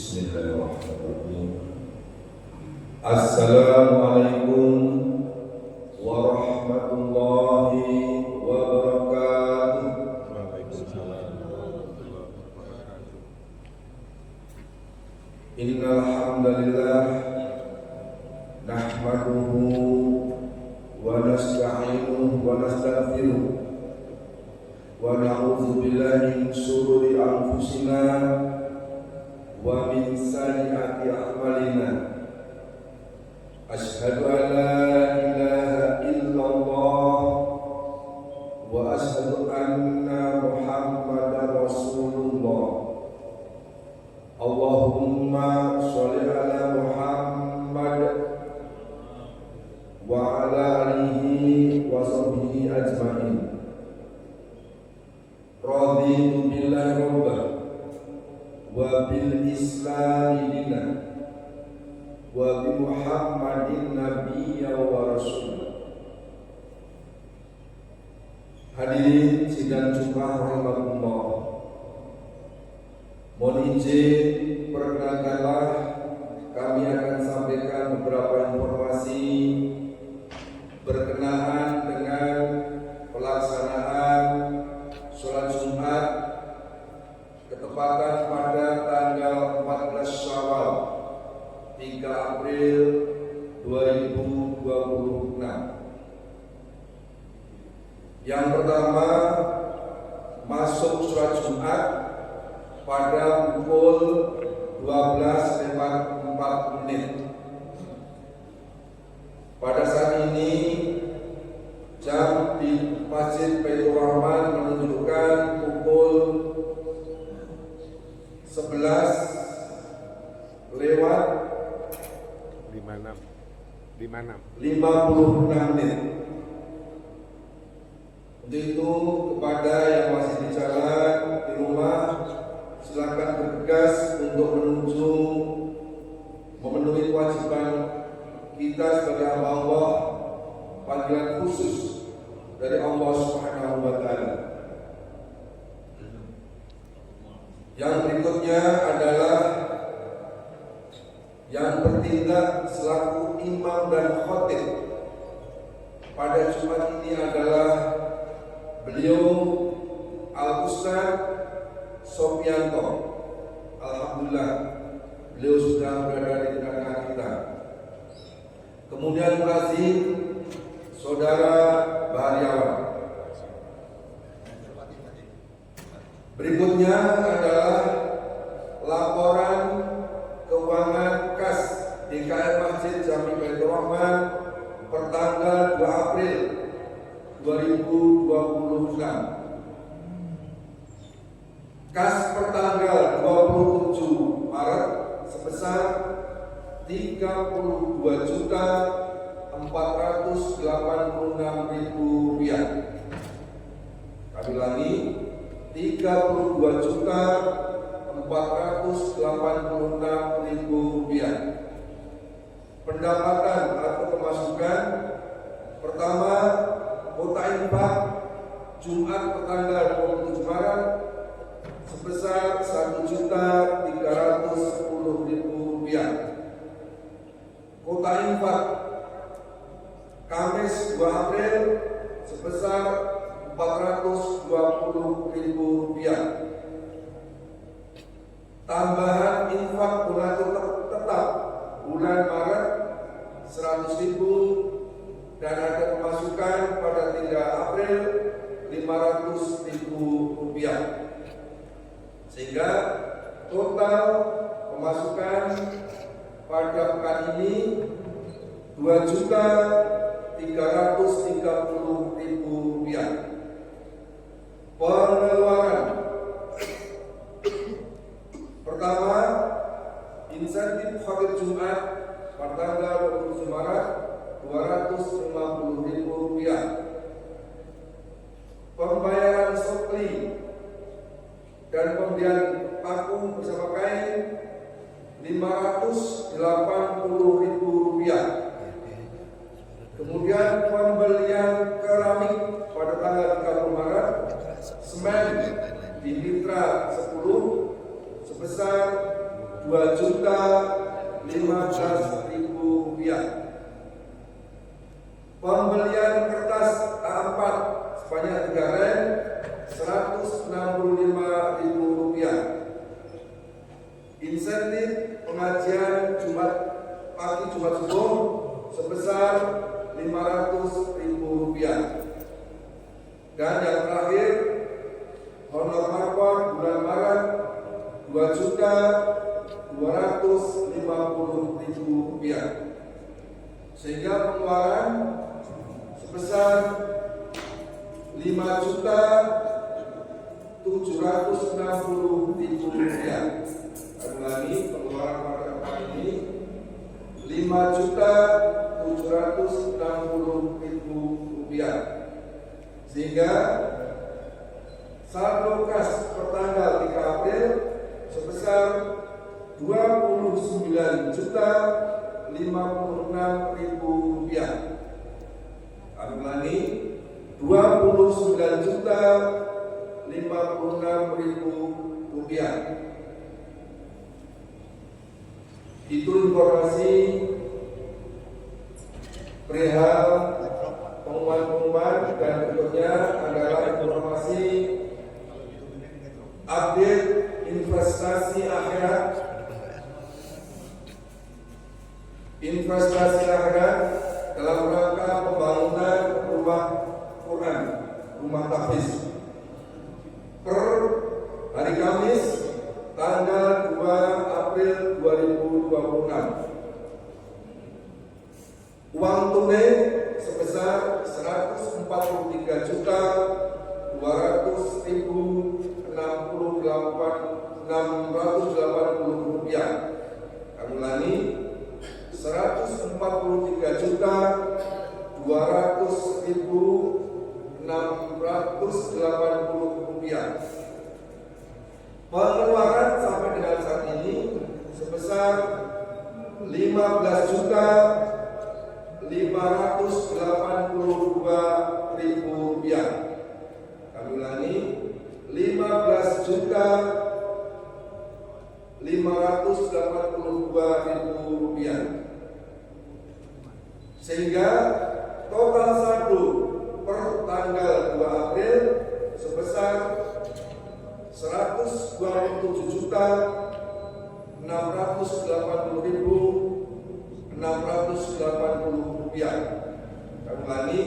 Bismillahirrahmanirrahim. Assalamualaikum warahmatullahi wabarakatuh. Waalaikumsalam warahmatullahi wabarakatuh. Innal hamdalillah nahmaduhu wa nasta'inuhu wa nastaghfiruh wa na'udzu billahi min shururi anfusina wa min sayyiati a'malina. Asyhadu an la ilaha illallah wa asyhadu anna Muhammadar Rasulullah. Allahumma sholli ala Muhammad wa ala alihi wa sahbihi ajma'in. Raditu billahi rabbah wa bil islami dina wa bi Muhammadin nabiyya wa rasul. Hadirin sidang Jumat rahimakumullah, mohon izin perkenalkanlah kami akan sampaikan beberapa informasi berkenaan dengan pelaksanaan sholat Jumat ketepatan pada tanggal 14 Syawal 3 April 2026. Yang pertama, masuk sholat Jumat pada pukul 12.04. Pada saat ini jam di Masjid Baitur Rahman menunjukkan pukul 11 lewat 56 menit. Untuk itu kepada yang masih di jalan di rumah, silakan bergegas untuk memenuhi kewajiban kita sebagai hamba Allah, panggilan khusus dari Allah Subhanahu wa taala. Yang berikutnya adalah yang bertindak selaku imam dan khatib pada Jumat ini adalah beliau Al-Ustaz Sofianto. Alhamdulillah beliau sudah berada di tengah kita. Kemudian muadzin Saudara Bahariawan. Berikutnya adalah laporan keuangan kas DKM Masjid Jami Baitur Rahman pertanggal 2 April 2026. Kas pertanggal 27 Maret sebesar Rp32.486.000. Kami ulangi, Rp32.486.000. Pendapatan atau pemasukan pertama, kota infak Jumat pertanggal 27 Maret sebesar Rp1.310.000. Kota infak Kamis 2 April sebesar Rp420.000. Tambahan infak donatur tetap bulan Maret 100.000 dan ada pemasukan pada 3 April Rp500.000. Sehingga total pemasukan pada pekan ini Rp2.330.000. Pengeluaran pertama, insentif khatib Jumat pada tanggal 27 Maret Rp250.000. Pembayaran sopli dan pembelian paku bersama kain Rp580.000. Kemudian pembelian keramik pada tanggal 30 Maret, semen di Mitra 10 sebesar Rp2.015.000. Pembelian kertas A4 sebanyak 3 rem Rp165.000. Insentif pengajian Jumat pagi Jumat subuh sebesar Rp500.000. Dan yang terakhir, honor markon bulan Maret Rp2.250.000, sehingga pengeluaran sebesar Rp5.760.000. Ulangi, pengeluaran pada tahun ini Rp5.760.000, sehingga saldo kas pertanggal 3 April sebesar Rp29.056.000. Kami ulangi, Rp29.056.000. Itu informasi perihal pengumuman dan berikutnya adalah informasi update investasi akhirat. Investasi akhirat dalam rangka pembangunan rumah Quran, rumah tahfiz. Per hari Kamis tanggal 2 April 2026. Uang tunai sebesar Rp143.200.680. Kami ulangi, Rp143.200.680. Pengeluaran sampai dengan saat ini sebesar Rp15.582.000. Kami ulangi, Rp15.582.000. Sehingga total saldo per tanggal 2 April sebesar Rp127.680.680. Kami ulangi,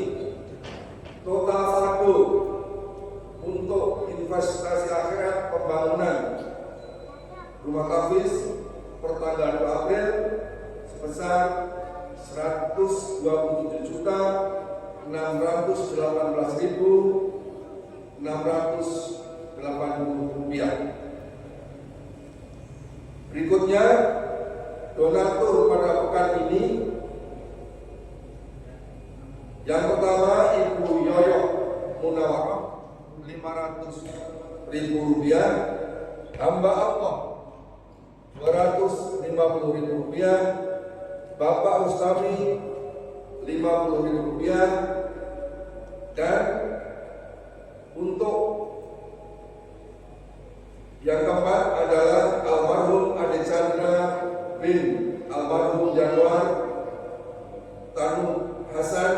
total saldo untuk investasi akhirat pembangunan rumah tahfiz per tanggal 2 April sebesar Rp127.618.680. Berikutnya, donatur pada pekan ini. Yang pertama, Ibu Yoyo Munawar Rp500.000, hamba Allah Rp250.000, Bapak Ustami Rp50.000, dan untuk yang keempat adalah almarhum Ade Chandra bin almarhum Januar Tanu Hasan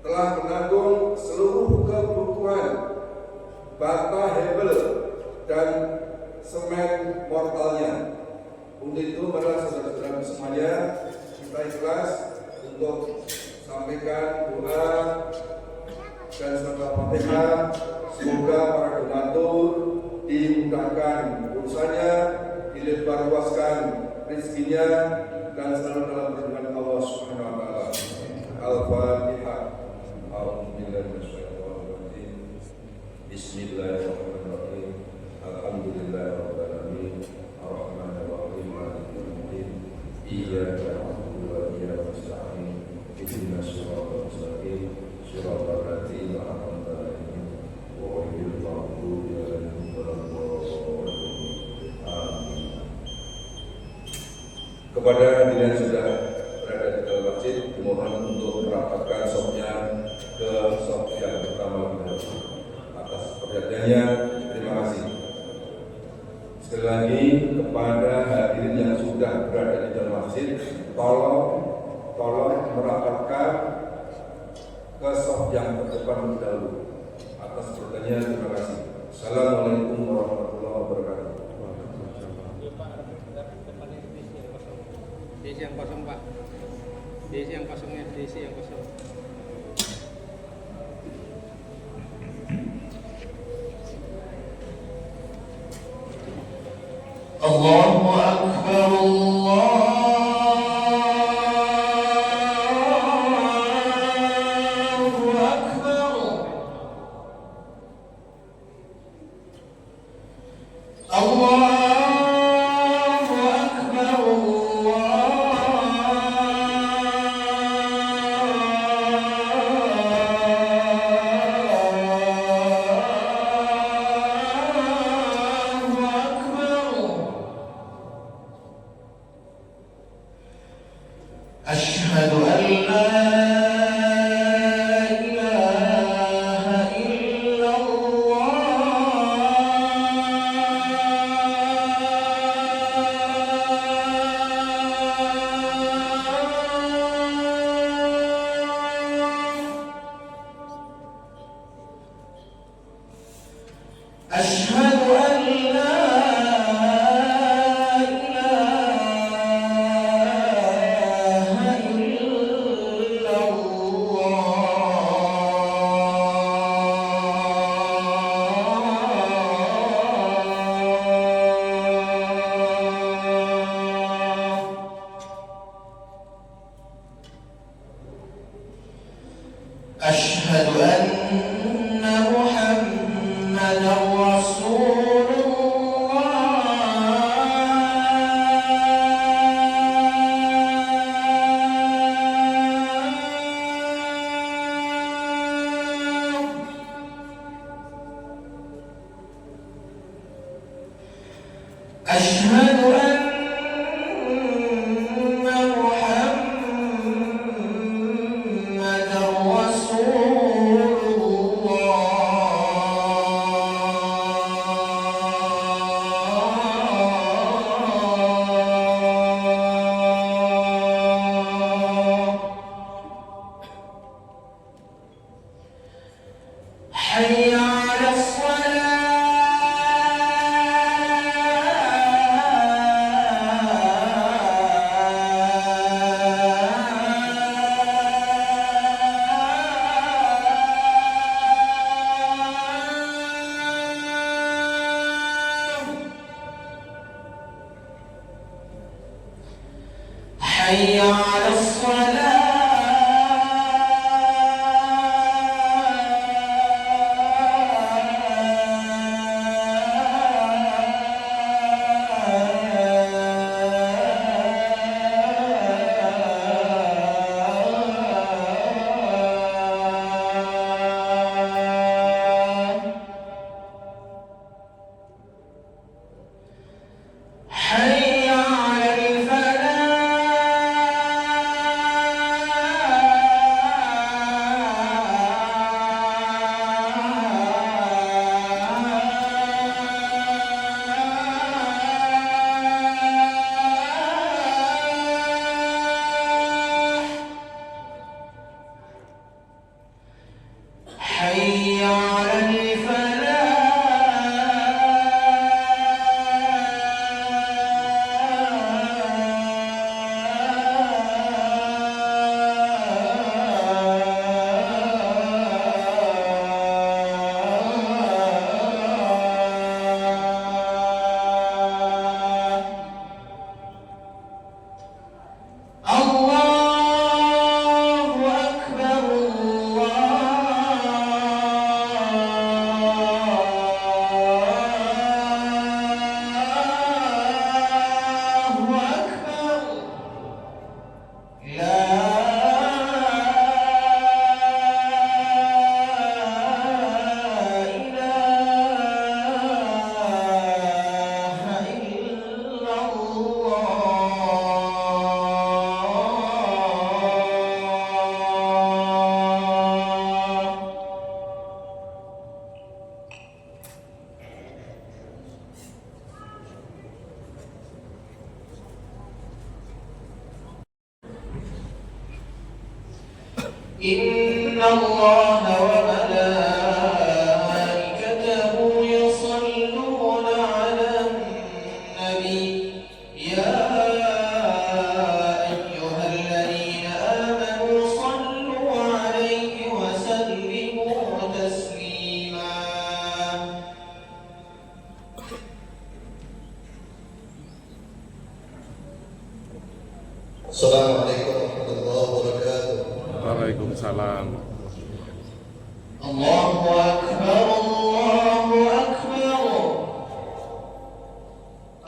telah menanggung seluruh kebutuhan bata hebel dan semen mortalnya. Untuk itu, pada saudara-saudara semuanya, kita ikhlas untuk sampaikan doa dan serta Fatihah. Semoga para donatur dimudahkan urusannya, dilebar luaskan rezekinya, dan selalu dalam perlindungan Allah Subhanahu wa taala. Al-Fatihah. Bismillahirrahmanirrahim. Alhamdulillahirabbil alamin. Arrahmanirrahim. Maliki yaumiddin. Iyyaka na'budu wa iyyaka nasta'in. Ihdinas siratal mustaqim. Siratal ladzina an'amta 'alaihim ghairil maghdubi 'alaihim waladdallin. Amin. Kepada hadirin sudah berada di dalam masjid, dimohon untuk merapatkan sopnya ke sop yang pertama atas perhatiannya. Terima kasih. Sekali lagi kepada hadirin yang sudah berada di dalam masjid, tolong merapatkan ke saf yang terdepan dahulu. Atas pertanyaan, terima kasih. Assalamualaikum warahmatullahi wabarakatuh. DC yang kosong Pak. DC yang kosongnya, DC yang kosong. Allahu Akbar, Allahu Akbar. Allahu Akbar, Allahu Akbar. أشهد أن لا إله إلا الله. أشهد أن لا إله إلا الله. أشهد أن محمدا رسول الله. أشهد أن محمدا رسول الله. حي على الصلاة. حي على الصلاة. حي على الفلاح. إن الله وملائكته يصلون على النبي يا أيها الذين آمنوا صلوا عليه وسلموا تسليما. Assalamualaikum warahmatullahi wabarakatuh. Waalaikumsalam. Allahu Akbar, Allahu Akbar,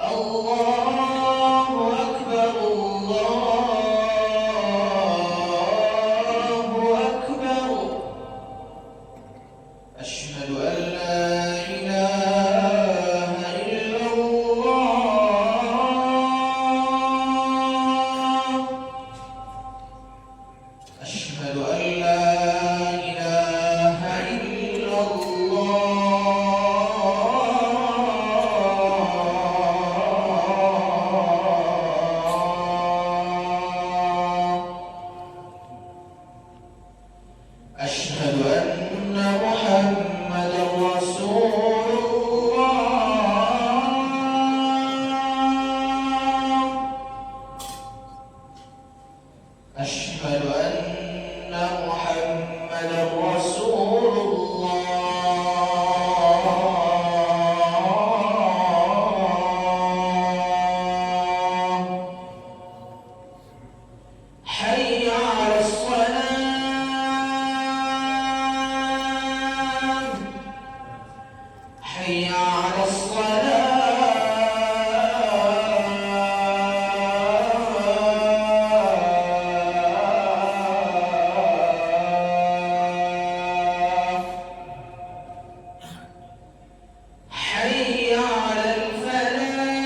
Allahu Akbar, Allahu Akbar. Asyhadu an la ilaha illallah. Asyhadu an la ilaha illallah. Asyhadu anna Muhammadar Rasulullah. Asyhadu anna Muhammadar Rasulullah. Hayya 'alas salam. Hayya 'alas salam. Hayya 'alal falah.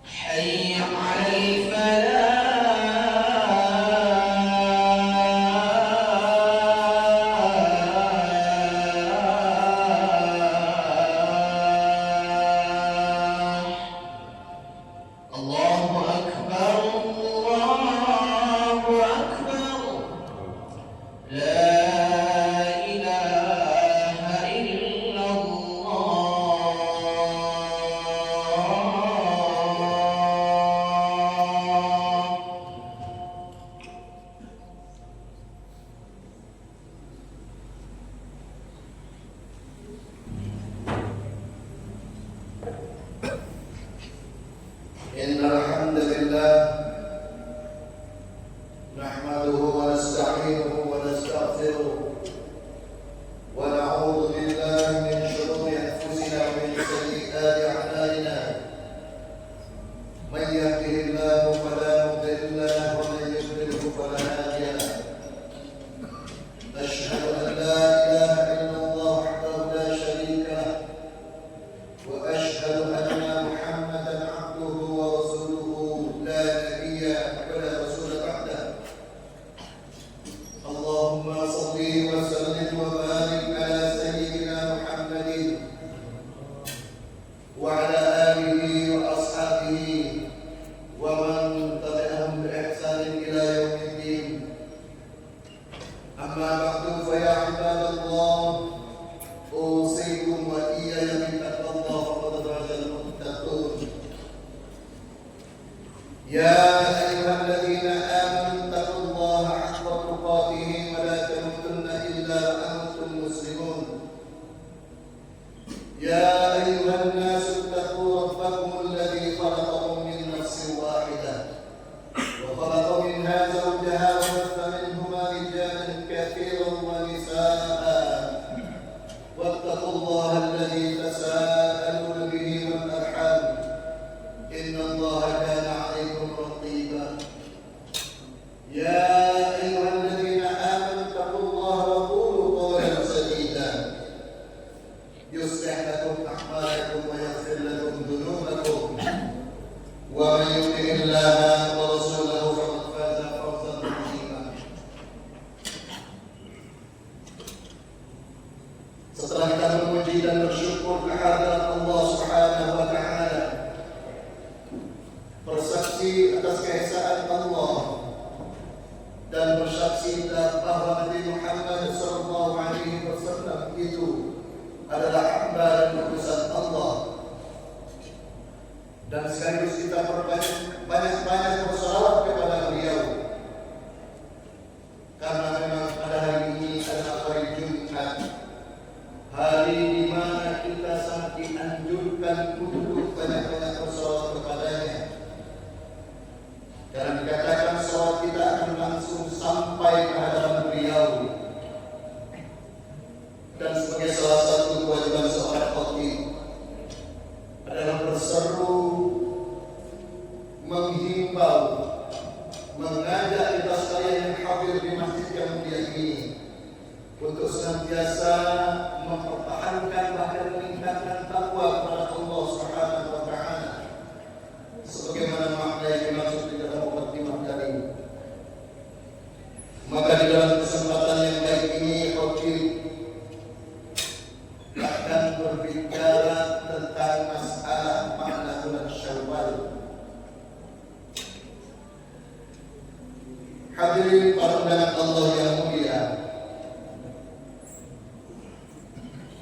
Hayya 'alal falah. Allahu Akbar, Allahu Akbar. La ilaha illallah. Innal hamdalillah nahmaduhu wa nasta'inuhu wa nastaghfiruh wa na'udzu billahi min shururi anfusina wa min sayyiati a'malina. Man yahdihillahu fala mudilla lahu wa man yudlilhu fala hadiya lahu. Ashhadu an la ilaha illallah wahdahu la sharika lahu وأشهد أن محمدا عبده ورسوله لا نبي ولا رسول بعده. اللهم صل وسلم وبارك على سيدنا محمد وعلى آله وأصحابه ومن تبعهم بإحسان إلى يوم الدين. أما بعد فيا عباد الله أوصيكم وإياي بتقوى الله فقد فاز المتقون. يا أيها الذين آمنوا اتقوا الله حق تقاته ولا تموتن إلا وأنتم مسلمون. يا أيها الناس اتقوا ربكم الذي خلقكم من نفس واحدة وخلق منها زوجها وبث منهما رجالا كثيرا ونساء واتقوا الله الذي تساءلون به والأرحام إن الله كان عليكم رقيبا. يا أيها الذين آمنوا اتقوا الله وقولوا قولا سديدا يصلح لكم أعمالكم ويغفر لكم ذنوبكم ومن يطع الله ورسوله فقد فاز فوزا عظيما. Setelah kita memuji dan bersyukur kehadirat Allah Subhanahu wa taala, bersaksi atas keesaan Allah kita bahwa Nabi Muhammad SAW itu adalah hamba dan utusan Allah. Dan sekaligus kita banyak-banyak bersalawat kepada beliau. Karena memang pada hari ini adalah hari Jumat, hari di mana kita sangat dianjurkan untuk banyak-banyak bersalawat kepadanya. Dan dikatakan salawat kita akan langsung sampai ke hadapan beliau. Dan sebagai salah satu kewajiban seorang khatib adalah berseru, menghimbau, mengajak kita sekalian yang hadir di masjid yang mulia ini untuk senantiasa mempertahankan bahkan meningkatkan takwa kepada Allah Subhanahu wa taala. Sebagaimana makna yang dimaksud di dalam mukadimah tadi. Maka di dalam kesempatan yang baik ini khatib akan berbicara tentang masalah makna bulan Syawal. Hadirin para undangan Allah yang mulia,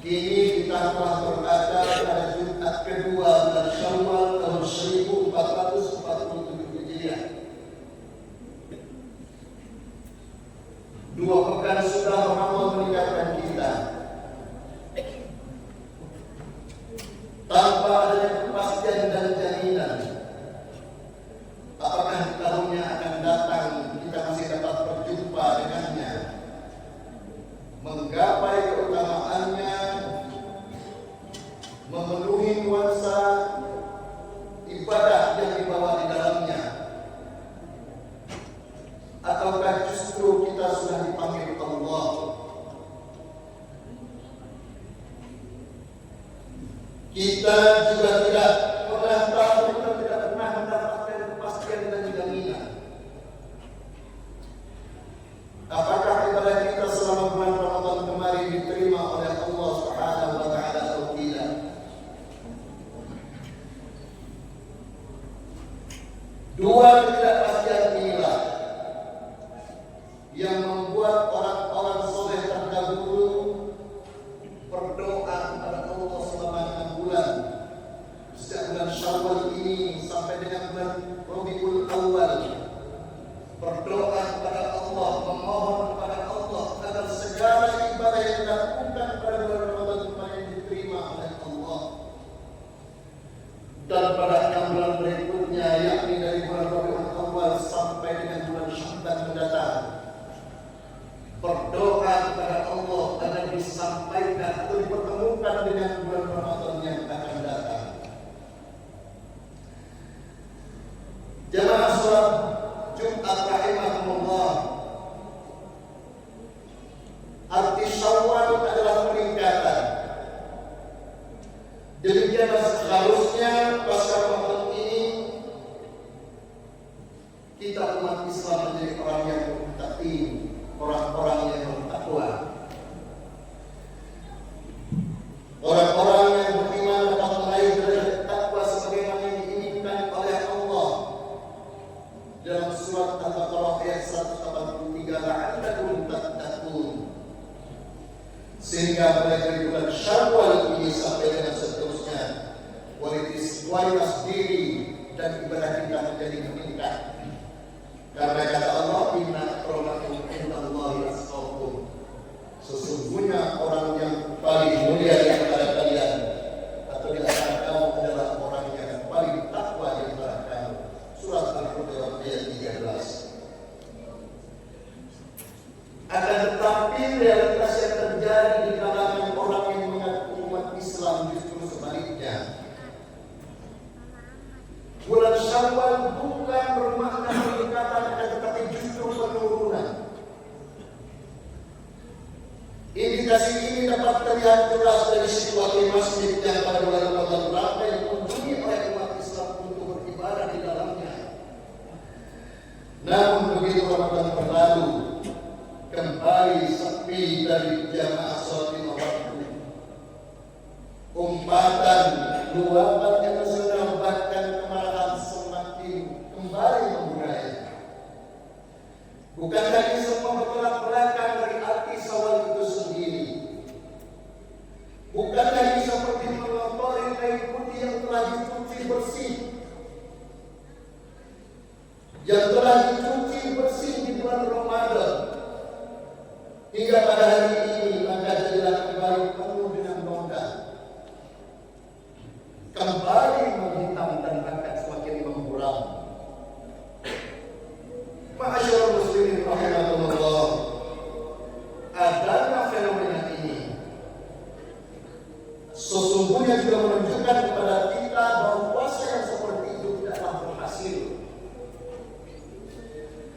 kini kita telah berada pada Jumat kedua bulan Syawal tahun 1447 Hijriah. 2 pekan sudah Ramadan meninggalkan kita. Tanpa adanya kepastian dan jaminan apakah tahunnya akan datang kita masih dapat berjumpa dengannya, menggapai keutamaannya, memenuhi nuansa ibadah yang dibawa di dalamnya, ataukah justru kita sudah dipanggil Allah. Kita juga tidak pernah tahu, kita tidak pernah mendapatkan kepastian dan jaminan. Apakah ibadah kita selama bulan Ramadan kemarin diterima oleh Allah Subhanahu wa taala atau tidak? Dua ketidakpastian inilah yang membuat orang-orang soleh terdahulu berdoa kepada Allah selama 6 bulan, sejak bulan Syawal ini sampai dengan bulan Rabiul Awal, berdoa kepada Allah, memohon kepada Allah agar segala ibadah yang dilakukan pada bulan Ramadan kemarin diterima oleh Allah. Dan pada 6 bulan berikutnya, yakni dari bulan Rabiul Awal sampai dengan bulan Sya'ban mendatang, berdoa kepada Allah agar disampaikan atau dipertemukan dengan bulan Ramadan yang akan datang. Jamaah salat Jumat rahimahumullah, arti Syawal adalah peningkatan. Demikianlah seharusnya pasca Ramadan ini kita umat Islam menjadi orang yang bertakwa, orang-orang yang bertakwa, orang-orang yang beriman dapat meraih derajat takwa sebagaimana yang diinginkan oleh Allah dalam surat Al-Baqarah ayat 183, la'allakum tattaqun. Sehingga mulai dari bulan Syawal ini sampai dengan seterusnya, kualitas diri dan ibadah kita menjadi meningkat. Karena kata Allah, inna akramakum indallahi atqakum. Sesungguhnya orang yang paling mulia di antara kalian atau di antara kamu adalah orang yang paling takwa di antara kamu. Surat Al-Hujurat ayat 13. Akan tetapi realitas yang terjadi di kalangan orang yang mengaku umat Islam justru sebaliknya. Bulan Syawal bukan bermakna peningkatan, tetapi justru penurunan. Indikasi ini dapat terlihat jelas dari situasi masjid yang pada bulan Ramadan ramai dikunjungi oleh umat Islam untuk beribadah di dalamnya. Namun begitu Ramadan berlalu, kembali sepi dari jamaah salat lima waktu. Umpatan, luapan yang senang, bahkan kemarahan semakin kembali membudaya. Bukan lagi semua jika pada hari ini maka jadilah kembali penuh dengan noda, kembali menghitam dan akan semakin memburam. Ma'asyiral muslimin rahimakumullah, adanya fenomena ini sesungguhnya juga menunjukkan kepada kita bahwa puasa yang seperti itu tidaklah berhasil,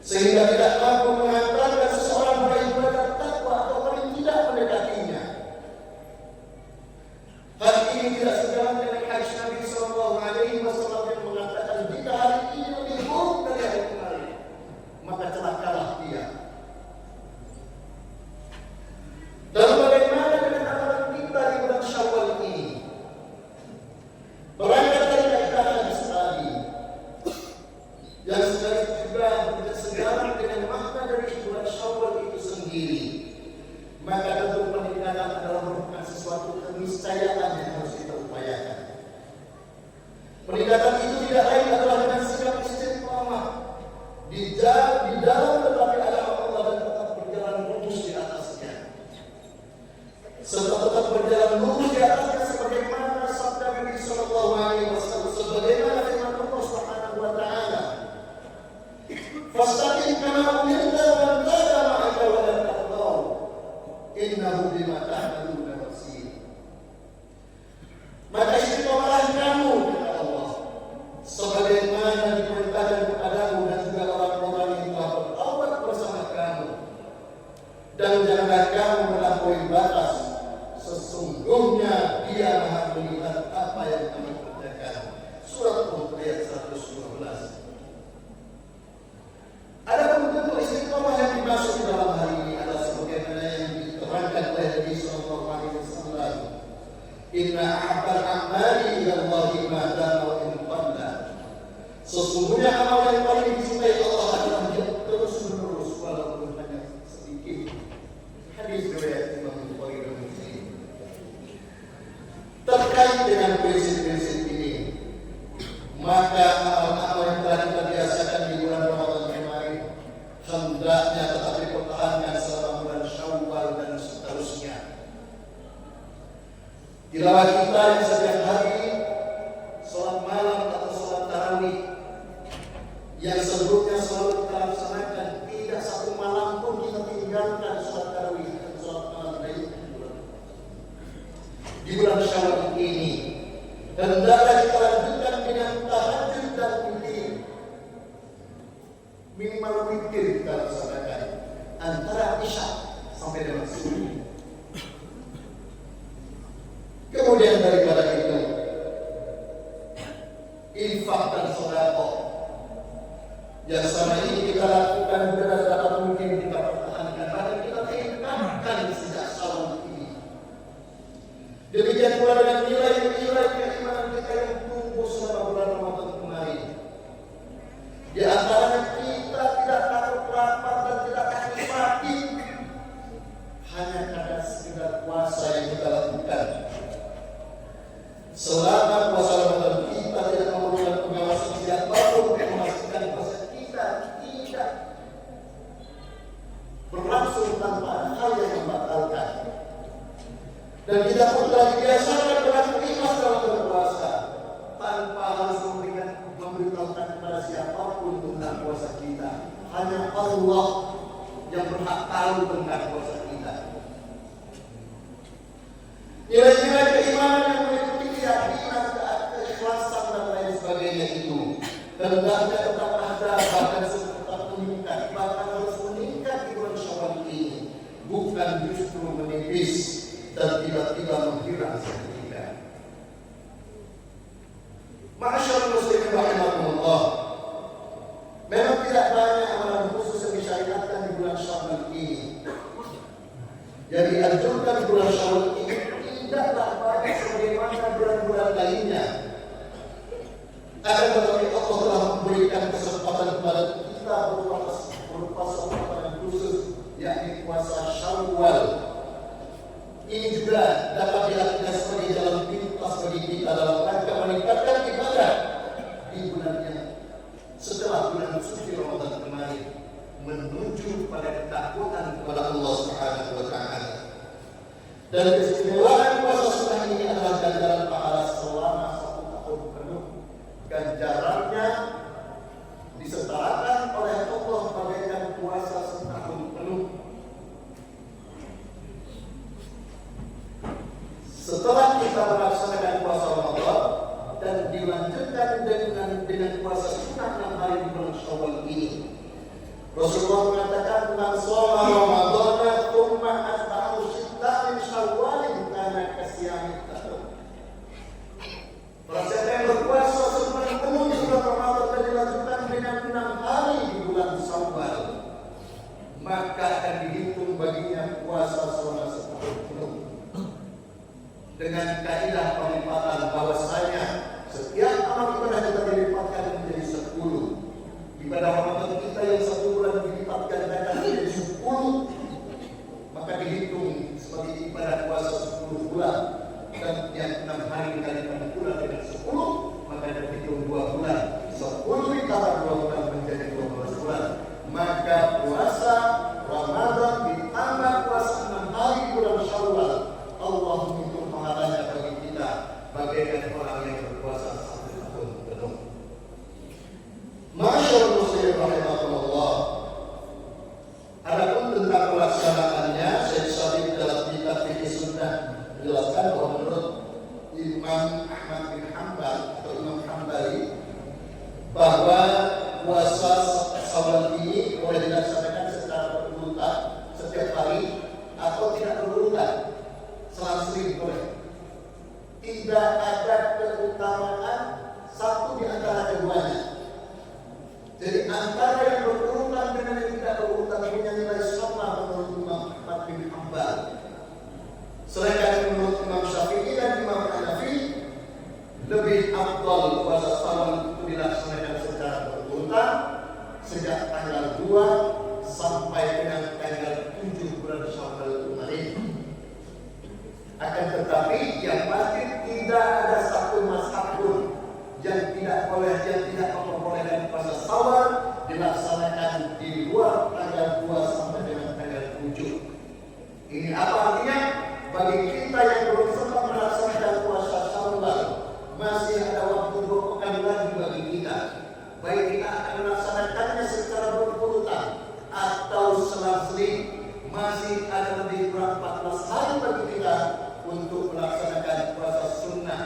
sehingga tidak mampu mengantarkan seseorang beribadah takwa atau paling tidak mendekatinya. Hal ini tidak sejalan dengan hadis Nabi SAW yang mengatakan jika hari ini lebih buruk dari hari kemarin, maka celakalah dia. Dan bagaimana dengan amalan kita di bulan Syawal ini? Berangkat dari kaidah hadis tadi yang sekaligus juga sejalan dengan makna dari bulan Syawal itu sendiri, maka tentu peningkatan adalah merupakan sesuatu keniscayaan yang harus kita upayakan. Peningkatan itu tidak lain adalah dengan sikap istiqamah di dalam tetapi agama Allah dan tetap berjalan lurus di atasnya. Serta tetap berjalan lurus di atasnya sebagaimana sabda Nabi sallallahu alaihi wasallam, sebagaimana firman Allah Subhanahu wa taala, "Fastaqim kama umirta wa taqa ma'aka wa la taqdaw, innahu bima ta'maluna basir." Maka istiqamalah kamu, kata Allah, sebagaimana diperintahkan kepadamu dan juga orang-orang yang telah bertaubat bersama kamu, dan janganlah kamu melampaui batas. Sesungguhnya Dia Maha melihat apa yang kamu kerjakan. Surat Hud ayat 112. Adapun bentuk istiqamah yang dimaksud dalam hal ini adalah sebagaimana yang diterangkan oleh Nabi sallallahu alaihi wasallam, "Inna ahabal a'mali ila Allahi ma dama wa in qalla." Sesungguhnya amal yang paling dicintai Allah adalah yang terus-menerus walaupun hanya sedikit. Hadis riwayat Imam Bukhari dan Muslim. Terkait dengan prinsip-prinsip ini, maka amal-amal yang telah kita biasakan di bulan Ramadan kemarin hendaknya tetap dipertahankan selama bulan Syawal dan seterusnya. Tilawah kita yang setiap hari, sholat malam atau sholat tarawih yang sebelumnya selalu kita laksanakan, tidak satu malam pun kita tinggalkan sholat tarawih dan sholat malam di bulan Syawal ini. Dan hendaklah kita lanjutkan dengan tahajud dan witir. Minimal witir kita laksanakan antara isya sampai dengan subuh. Kemudian daripada itu, infak dan sedekah yang selama ini kita lakukan dapat mungkin kita pertahankan, bahkan kita tingkatkan sejak Syawal ini. Demikian pula dengan nilai-nilai keimanan kita yang tumbuh selama bulan Ramadan kemarin. Di antaranya kita tidak takut lapar dan tidak takut sakit hanya karena sekedar puasa yang kita lakukan. Selama puasa Ramadan kita tidak memerlukan pengawasan siapapun untuk memastikan puasa kita tidak berlangsung tanpa hal yang membatalkan. Dan kita pun telah dibiasakan berlaku ikhlas dalam berpuasa tanpa harus memberitahukan kepada siapapun tentang puasa kita. Hanya Allah yang berhak tahu tentang puasa kita. Nilai-nilai keimanan yang meliputi keyakinan, keikhlasan dan lain sebagainya itu hendaknya tetap ada, bahkan tetap meningkat, bahkan harus meningkat di bulan Syawal ini, bukan justru menipis dan tiba-tiba menghilang seketika. Ma'asyiral muslimin rahimakumullah, memang tidak banyak amalan khusus yang disyariatkan di bulan Syawal ini. Jadi anjurkan di bulan Syawal ini tidaklah banyak sebagaimana bulan-bulan lainnya. Akan tetapi Allah telah memberikan kesempatan kepada kita berpuasa yang khusus, yakni puasa Syawal. Ini juga dapat dilakukan sebagai jalan pintas bagi kita dalam rangka meningkatkan ibadah di bulan yang setelah bulan suci Ramadan kemarin. menuju pada ketakutan kepada Allah Subhanahu wa taala. Dan keistimewaan puasa sunnah ini adalah ganjaran pahala selama 1 tahun penuh. Ganjarannya disetarakan oleh Allah bagaikan puasa setahun penuh. Setelah kita melaksanakan puasa Ramadan dan dilanjutkan dengan puasa sunnah 6 hari di bulan Syawal ini, Rasulullah mengatakan, "Man shoma Ramadhana tsumma atba'ahu sittatan min Syawwal kana kasiyamid dahr." Barang siapa yang berpuasa sebulan penuh di bulan Ramadan dan dilanjutkan dengan 6 hari di bulan Syawal, maka akan dihitung baginya puasa selama setahun penuh. Dengan kaidah pelipatan bahwasanya setiap amal ibadah kita dilipatkan menjadi 10. Ibadah Ramadan kita yang 1 bulan dilipat gandakan menjadi 10, maka dihitung sebagai ibadah puasa 10 bulan. Dan yang 6 hari dikalikan pula dengan 10, maka dihitung 2 bulan. 10 ditambah 2 bulan menjadi 12 bulan. Maka puasa Ramadan ditambah puasa 6 hari bulan Syawal, Allah menghitung pahalanya bagi kita bagaikan orang yang berpuasa 1 tahun penuh. Masyaallah muslimin rahimakumullah. Adapun tentang pelaksanaannya, Syekh Syarif dalam kitab Fiqh Sunnah menjelaskan bahwa menurut Imam Ahmad bin Hanbal atau Imam Hambali, bahwa puasa Syawal ini boleh dilaksanakan secara berurutan setiap hari atau tidak berurutan, selang-seling boleh. Tidak ada keutamaan satu di antara keduanya. Jadi antara yang berurutan dengan yang tidak berurutan punya nilai sama menurut Imam Ahmad bin Hanbal. Sedangkan menurut Imam Syafi'i dan Imam Hanafi, lebih afdal puasa Syawal itu dilaksanakan secara berurutan sejak tanggal 2 sampai dengan tanggal 7 bulan Syawal kemarin. Akan tetapi yang pasti tidak ada satu mazhab pun yang tidak memperbolehkan puasa Syawal dilaksanakan di luar tanggal 2 sampai dengan tanggal 7. Ini apa artinya? Bagi kita yang belum sempat melaksanakan puasa Syawal, masih ada waktu 2 pekan lagi bagi kita. Baik kita akan melaksanakannya secara berurutan atau selang-seling, masih ada lebih kurang 14 hari bagi kita untuk melaksanakan puasa sunnah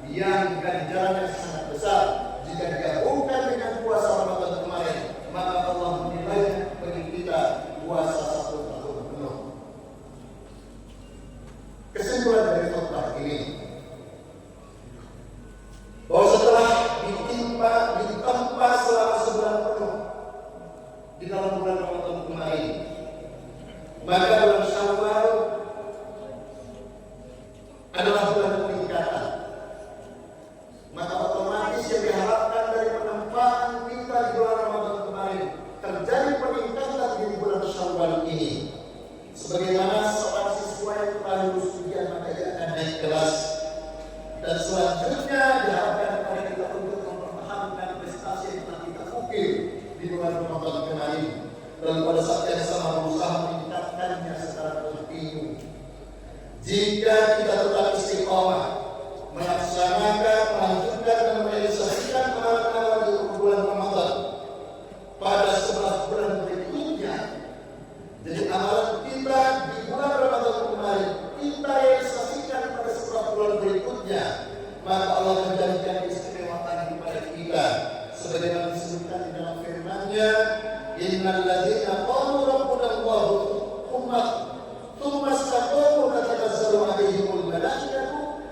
yang ganjarannya sangat besar. Jika digabungkan dengan puasa Ramadan kemarin, maka Allah menilai bagi kita puasa 1 tahun penuh. Kesimpulan dari khutbah ini, bahwa setelah ditempa selama sebulan penuh di dalam bulan Ramadan kemarin, maka bulan Syawal adalah bulan peningkatan. Maka otomatis yang diharapkan dari penempaan kita di bulan Ramadan kemarin, terjadi peningkatan di bulan Syawal ini. Sebagaimana seorang siswa yang telah lulus ujian, maka dia akan naik kelas. Dan selanjutnya diharapkan kepada kita untuk mempertahankan prestasi yang telah kita ukir di bulan Ramadan kemarin. Dan pada saat yang sama berusaha meningkatkannya secara kontinu. Jika kita tetap istiqomah melaksanakan, melanjutkan dan merealisasikan amalan-amalan di bulan Ramadan pada 11 bulan berikutnya, jadi amalan kita di bulan Ramadan kemarin kita realisasikan pada 11 bulan berikutnya, maka Allah menjadikan keistimewaan kepada kita sebagaimana disebutkan di dalam firman-Nya, innal ladzina qalu rabbuna Allah tsumma istaqamu tatanazzalu alaihimul malaikatu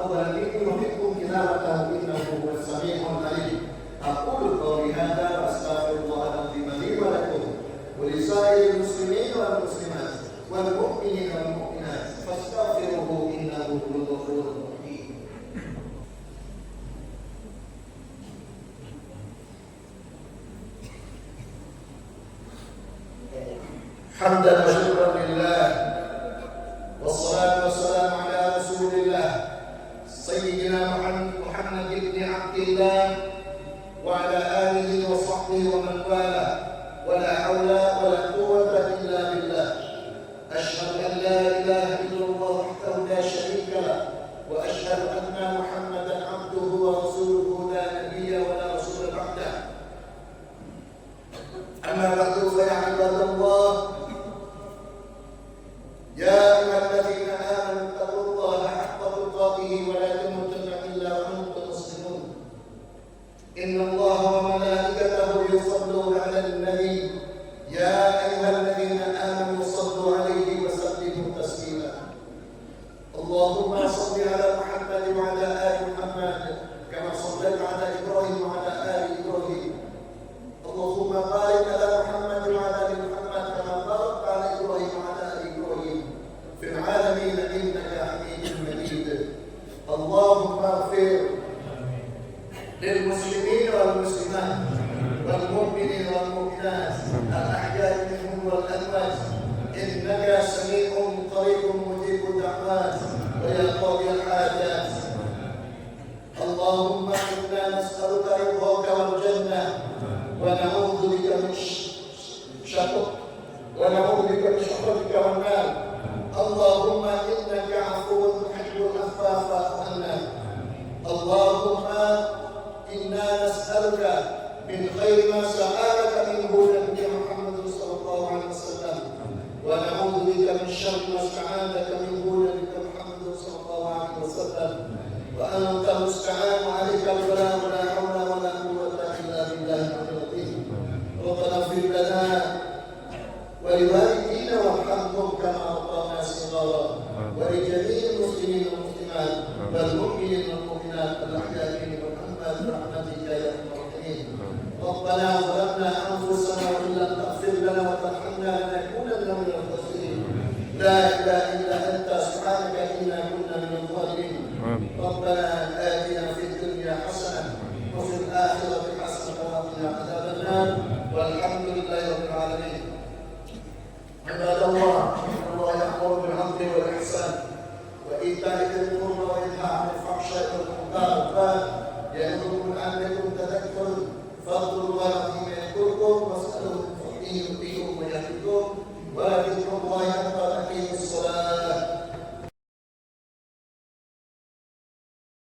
تقبل مني ومنكم تلاوته إنه هو السميع العليم. أقول قولي هذا وأستغفر الله العظيم لي ولكم ولسائر المسلمين والمسلمات والمؤمنين والمؤمنات فاستغفروه إنه هو الغفور الرحيم. حمدا وشكرا لله والصلاة والسلام على رسول الله سيدنا محمد بن عبد الله وعلى آله وصحبه ومن والاه ولا حول ولا قوة إلا بالله. أشهد أن لا إله إلا الله وحده لا شريك له وأشهد أن محمدا عبده ورسوله لا نبي ولا رسول بعده. أما بعد فيا عباد الله يا أيها الذين آمنوا اتقوا الله حق تقاته ولا تموتن إلا وأنتم مسلمون. إن الله وملائكته يصلون على النبي يا أيها الذين آمنوا صلوا عليه وسلموا تسليما. اللهم صل على محمد وعلى آل محمد كما صليت على إبراهيم وعلى آل إبراهيم. اللهم بارك على محمد وعلى آل محمد كما باركت على إبراهيم وعلى آل إبراهيم في العالمين إنك حميد مجيد. اللهم اغفر للمسلمين والمسلمات والمؤمنين والمؤمنات الأحياء منهم والأموات إنك سميع قريب مجيب الدعوات ويا قاضي الحاجات. اللهم إنا نسألك رضاك والجنة ونعوذ بك من شقوتك والنار. اللهم إنك عفو تحب العفو فاعف عنا. اللهم إنا نسألك من خير ما سألك منه نبيك محمد صلى الله عليه وسلم ونعوذ بك من شر ما استعاذك منه نبيك محمد صلى الله عليه وسلم وأنت المستعان عليك البلاء ولا حول ولا قوة إلا بالله العظيم. ربنا اغفر لنا ولوالدينا وارحمهم كما ربنا صغارا ولجميع المسلمين والمسلمات والمؤمنين والمؤمنات الأحياء والأموات برحمتك يا أرحم الراحمين. ربنا ظلمنا أنفسنا وإن لم تغفر لنا وترحمنا لنكونن من الخاسرين. لا إله إلا أنت سبحانك إنا كنا